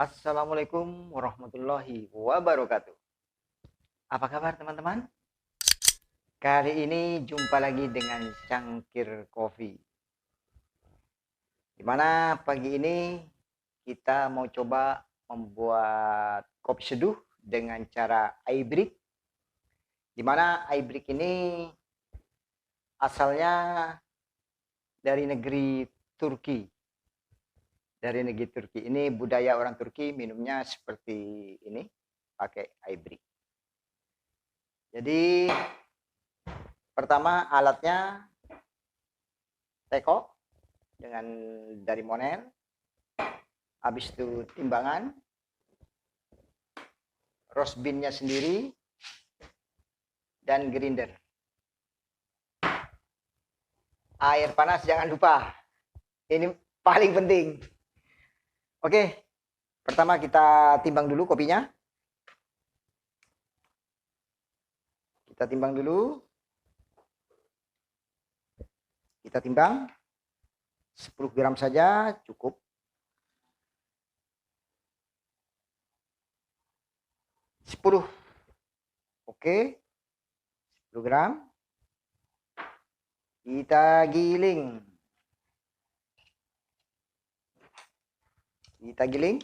Assalamualaikum warahmatullahi wabarakatuh. Apa kabar teman-teman? Kali ini jumpa lagi dengan Cangkir Kopi. Dimana pagi ini kita mau coba membuat kopi seduh dengan cara iBreak. Dimana iBreak ini asalnya dari negeri Turki. Dari negeri Turki. Ini budaya orang Turki minumnya seperti ini, pakai iBreak. Jadi pertama alatnya teko dengan dari Monel, habis itu timbangan, roast bean-nya sendiri, dan grinder. Air panas jangan lupa, ini paling penting. Oke, pertama kita timbang dulu kopinya. Kita timbang dulu. Kita timbang 10 gram saja cukup. 10. Oke. 10 gram. Kita giling. Kita giling.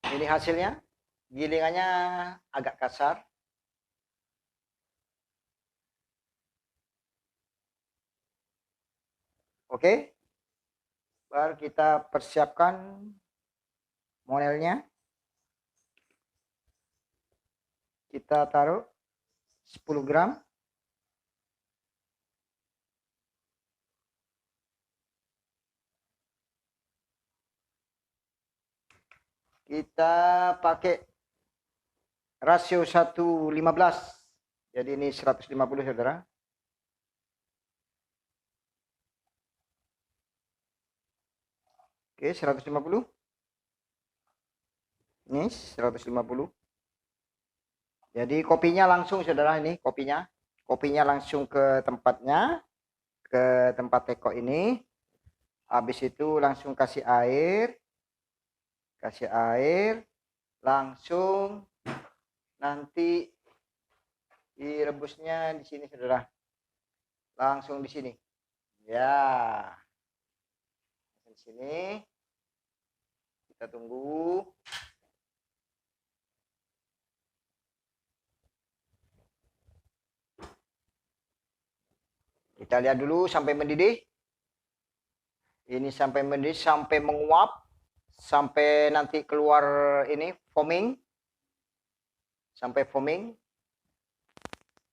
Ini hasilnya. Gilingannya agak kasar. Oke. Baru kita persiapkan monelnya. Kita taruh 10 gram. Kita pakai rasio 1:15. Jadi ini 150 saudara. Oke, 150. Ini 150. Jadi kopinya langsung saudara, ini kopinya. Kopinya langsung ke tempatnya, ke tempat teko ini. Habis itu langsung kasih air. Kasih air. Langsung nanti direbusnya di sini saudara. Langsung di sini. Ya. Di sini. Kita tunggu. Kita lihat dulu sampai mendidih. Ini sampai mendidih, sampai menguap, sampai nanti keluar ini foaming. Sampai foaming.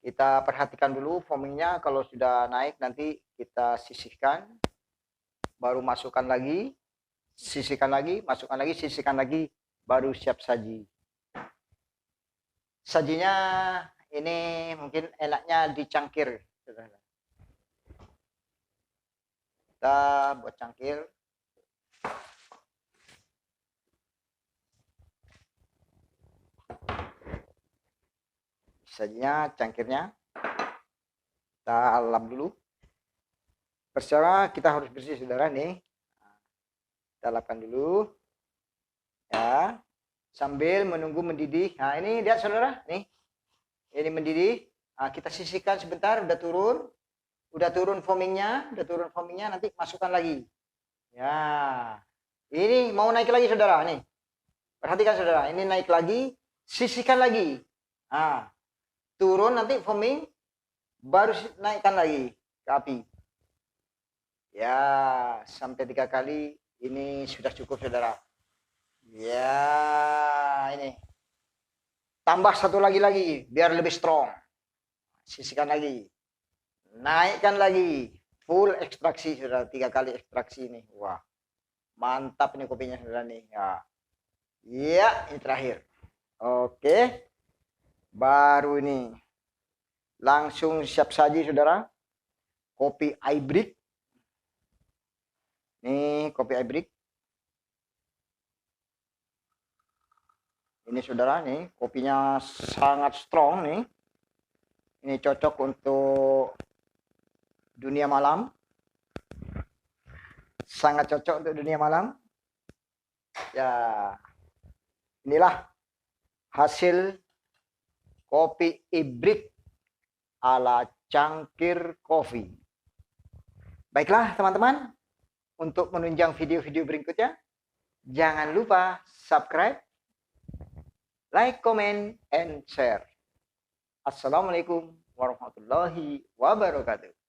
Kita perhatikan dulu foamingnya, kalau sudah naik nanti kita sisihkan. Baru masukkan lagi, sisihkan lagi, masukkan lagi, sisihkan lagi, baru siap saji. Sajinya ini mungkin enaknya dicangkir. Kita buat cangkir. Sajinya, cangkirnya. Kita lap dulu. Pertama kita harus bersih saudara nih. Kita lapkan dulu. Ya. Sambil menunggu mendidih. Nah ini lihat saudara. Nih. Ini mendidih. Nah, kita sisihkan sebentar. Udah turun. Udah turun foamingnya. Udah turun foamingnya. Nanti masukkan lagi. Ya. Ini mau naik lagi saudara. Nih. Perhatikan saudara. Ini naik lagi. Sisihkan lagi. Nah. Turun nanti foaming. Baru naikkan lagi ke api. Ya. Sampai 3 kali. Ini sudah cukup saudara. Ya, ini. Tambah satu lagi biar lebih strong. Sisihkan lagi. Naikkan lagi. Full ekstraksi sudah 3 kali ekstraksi ini. Wah. Mantap nih kopinya sudah nih. Ya. Iya, ini terakhir. Oke. Baru ini. Langsung siap saji saudara. Kopi iBreak. Nih kopi iBreak. Ini saudara nih, kopinya sangat strong nih. Ini cocok untuk dunia malam. Sangat cocok untuk dunia malam. Ya, inilah hasil kopi hibrid ala cangkir kopi. Baiklah teman-teman, untuk menunjang video-video berikutnya, jangan lupa subscribe, like, comment, and share. Assalamualaikum warahmatullahi wabarakatuh.